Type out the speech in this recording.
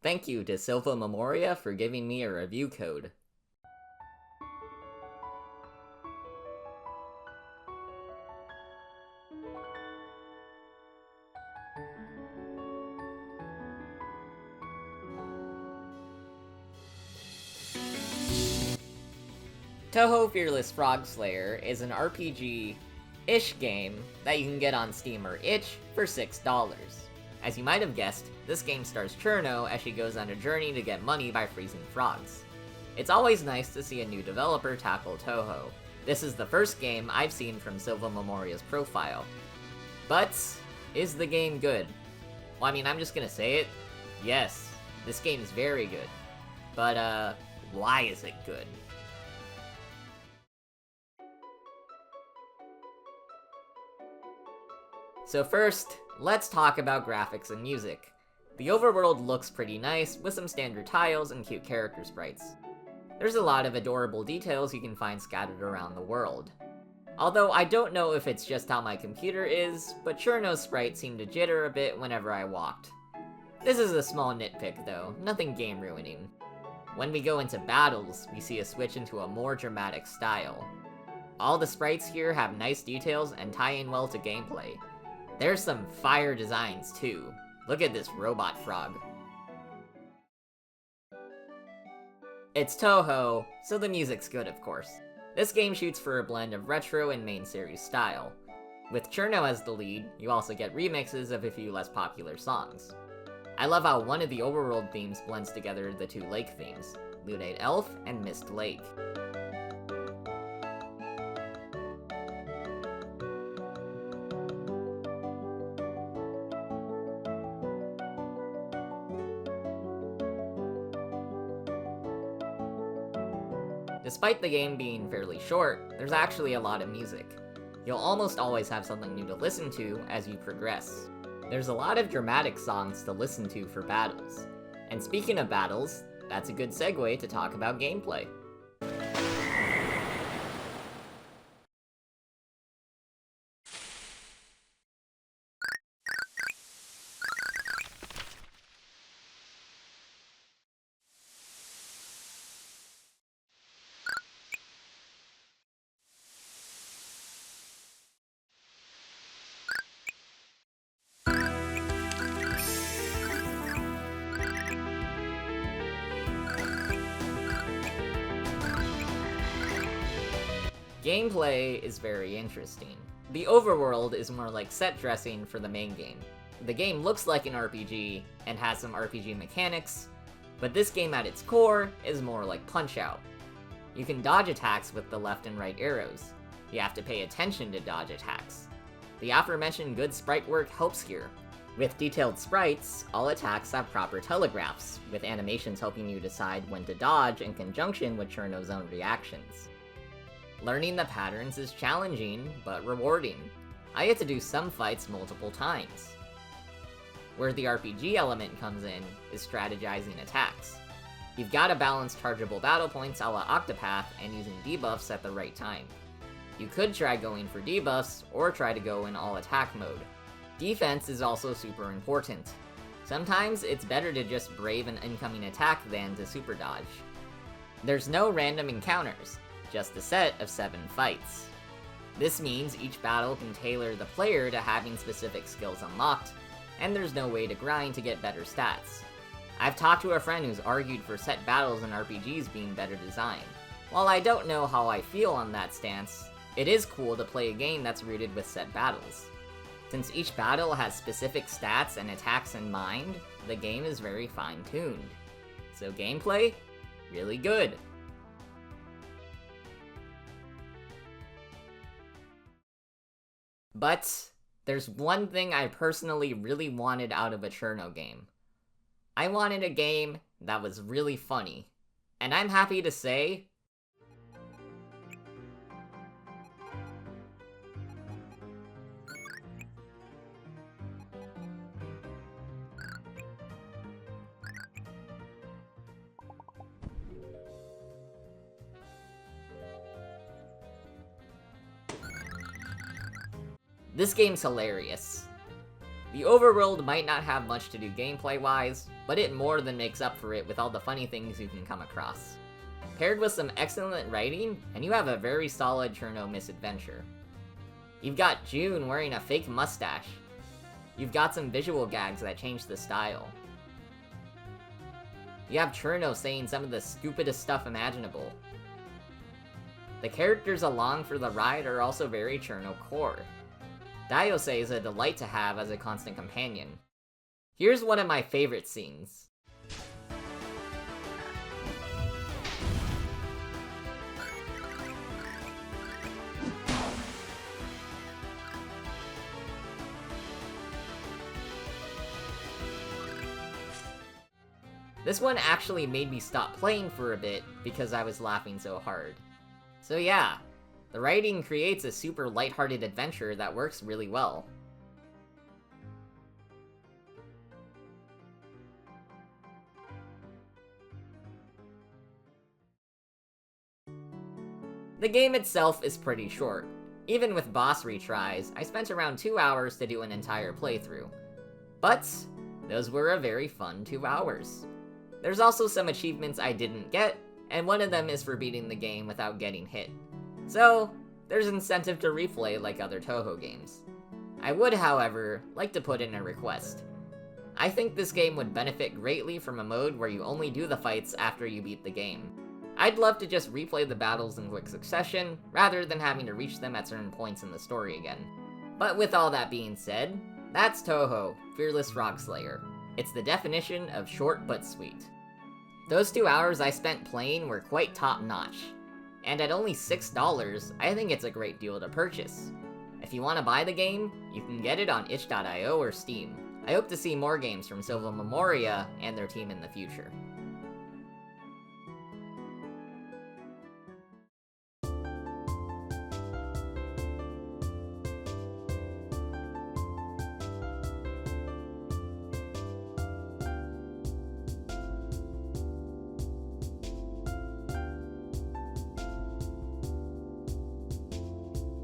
Thank you to Silva Memoria for giving me a review code. Touhou Fearless Frogslayer is an RPG-ish game that you can get on Steam or itch for $6. As you might have guessed, this game stars Cirno as she goes on a journey to get money by freezing frogs. It's always nice to see a new developer tackle Touhou. This is the first game I've seen from Silva Memoria's profile. But, is the game good? Well, I mean, I'm just gonna say it. Yes, this game is very good. But, why is it good? So first, let's talk about graphics and music. The overworld looks pretty nice, with some standard tiles and cute character sprites. There's a lot of adorable details you can find scattered around the world. Although I don't know if it's just how my computer is, but Cirno's sprite seemed to jitter a bit whenever I walked. This is a small nitpick though, nothing game ruining. When we go into battles, we see a switch into a more dramatic style. All the sprites here have nice details and tie in well to gameplay. There's some fire designs too. Look at this robot frog. It's Touhou, so the music's good of course. This game shoots for a blend of retro and main series style. With Cirno as the lead, you also get remixes of a few less popular songs. I love how one of the overworld themes blends together the two lake themes, Lunate Elf and Mist Lake. Despite the game being fairly short, there's actually a lot of music. You'll almost always have something new to listen to as you progress. There's a lot of dramatic songs to listen to for battles. And speaking of battles, that's a good segue to talk about gameplay. Gameplay is very interesting. The overworld is more like set dressing for the main game. The game looks like an RPG and has some RPG mechanics, but this game at its core is more like Punch-Out. You can dodge attacks with the left and right arrows. You have to pay attention to dodge attacks. The aforementioned good sprite work helps here. With detailed sprites, all attacks have proper telegraphs, with animations helping you decide when to dodge in conjunction with Cirno's own reactions. Learning the patterns is challenging, but rewarding. I get to do some fights multiple times. Where the RPG element comes in is strategizing attacks. You've gotta balance chargeable battle points a la Octopath and using debuffs at the right time. You could try going for debuffs, or try to go in all attack mode. Defense is also super important. Sometimes it's better to just brave an incoming attack than to super dodge. There's no random encounters, just a set of 7 fights. This means each battle can tailor the player to having specific skills unlocked, and there's no way to grind to get better stats. I've talked to a friend who's argued for set battles in RPGs being better designed. While I don't know how I feel on that stance, it is cool to play a game that's rooted with set battles. Since each battle has specific stats and attacks in mind, the game is very fine-tuned. So gameplay? Really good. But there's one thing I personally really wanted out of a Cirno game. I wanted a game that was really funny. And I'm happy to say, this game's hilarious. The overworld might not have much to do gameplay-wise, but it more than makes up for it with all the funny things you can come across. Paired with some excellent writing, and you have a very solid Cirno misadventure. You've got June wearing a fake mustache. You've got some visual gags that change the style. You have Cirno saying some of the stupidest stuff imaginable. The characters along for the ride are also very Cirno core. Daiose is a delight to have as a constant companion. Here's one of my favorite scenes. This one actually made me stop playing for a bit because I was laughing so hard. So yeah, the writing creates a super lighthearted adventure that works really well. The game itself is pretty short. Even with boss retries, I spent around 2 hours to do an entire playthrough. But those were a very fun 2 hours. There's also some achievements I didn't get, and one of them is for beating the game without getting hit. So, there's incentive to replay like other Touhou games. I would, however, like to put in a request. I think this game would benefit greatly from a mode where you only do the fights after you beat the game. I'd love to just replay the battles in quick succession, rather than having to reach them at certain points in the story again. But with all that being said, that's Touhou, Fearless Frogslayer. It's the definition of short but sweet. Those 2 hours I spent playing were quite top-notch, and at only $6, I think it's a great deal to purchase. If you want to buy the game, you can get it on itch.io or Steam. I hope to see more games from Silva Memoria and their team in the future.